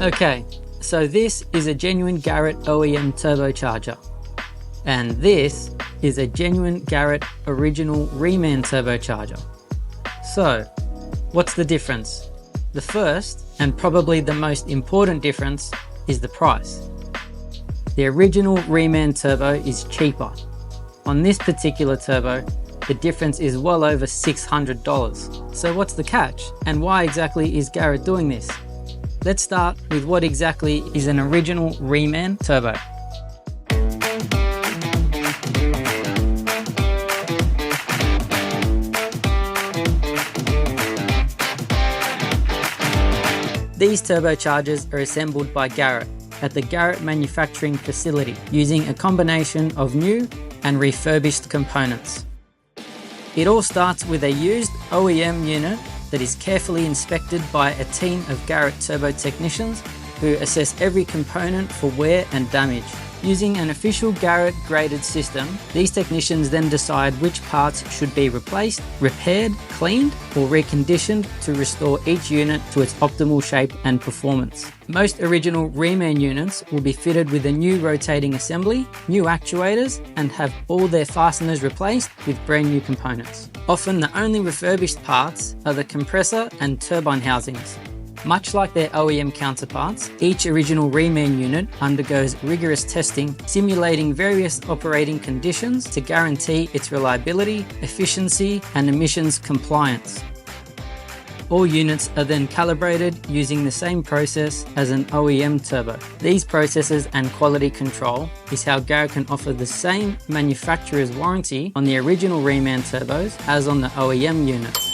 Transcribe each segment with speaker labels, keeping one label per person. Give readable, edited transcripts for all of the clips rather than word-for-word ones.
Speaker 1: Okay, so this is a genuine Garrett OEM turbocharger, and this is a genuine Garrett Original Reman turbocharger. So, what's the difference? The first, and probably the most important difference, is the price. The original Reman turbo is cheaper. On this particular turbo, the difference is well over $600. So what's the catch? And why exactly is Garrett doing this? Let's start with what exactly is an original Reman turbo. These turbochargers are assembled by Garrett at the Garrett manufacturing facility using a combination of new and refurbished components. It all starts with a used OEM unit that is carefully inspected by a team of Garrett turbo technicians who assess every component for wear and damage. Using an official Garrett graded system, these technicians then decide which parts should be replaced, repaired, cleaned, or reconditioned to restore each unit to its optimal shape and performance. Most original Reman units will be fitted with a new rotating assembly, new actuators, and have all their fasteners replaced with brand new components. Often the only refurbished parts are the compressor and turbine housings. Much like their OEM counterparts, each original Reman unit undergoes rigorous testing, simulating various operating conditions to guarantee its reliability, efficiency, and emissions compliance. All units are then calibrated using the same process as an OEM turbo. These processes and quality control is how Garrett can offer the same manufacturer's warranty on the original Reman turbos as on the OEM units.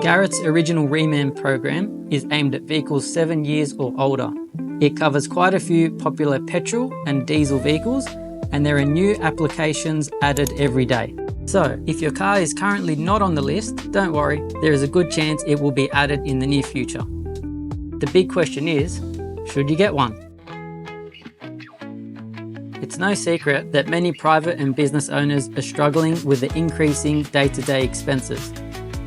Speaker 1: Garrett's Original Reman program is aimed at vehicles 7 years or older. It covers quite a few popular petrol and diesel vehicles, and there are new applications added every day. So, if your car is currently not on the list, don't worry, there is a good chance it will be added in the near future. The big question is, should you get one? It's no secret that many private and business owners are struggling with the increasing day-to-day expenses.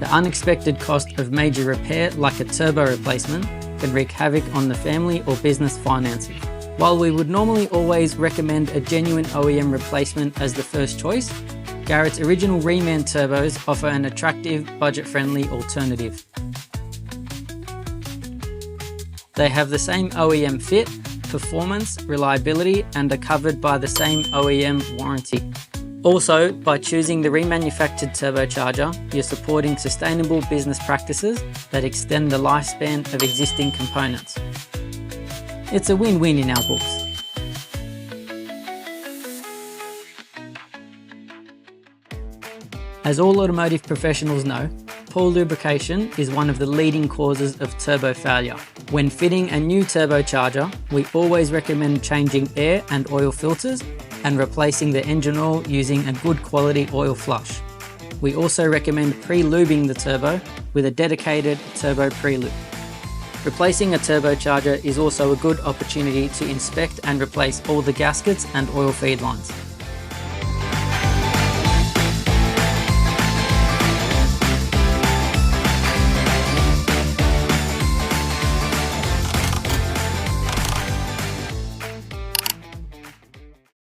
Speaker 1: The unexpected cost of major repair, like a turbo replacement, can wreak havoc on the family or business finances. While we would normally always recommend a genuine OEM replacement as the first choice, Garrett's Original Reman turbos offer an attractive, budget-friendly alternative. They have the same OEM fit, performance, reliability, and are covered by the same OEM warranty. Also, by choosing the remanufactured turbocharger, you're supporting sustainable business practices that extend the lifespan of existing components. It's a win-win in our books. As all automotive professionals know, poor lubrication is one of the leading causes of turbo failure. When fitting a new turbocharger, we always recommend changing air and oil filters and replacing the engine oil using a good quality oil flush. We also recommend pre-lubing the turbo with a dedicated turbo pre-lube. Replacing a turbocharger is also a good opportunity to inspect and replace all the gaskets and oil feed lines.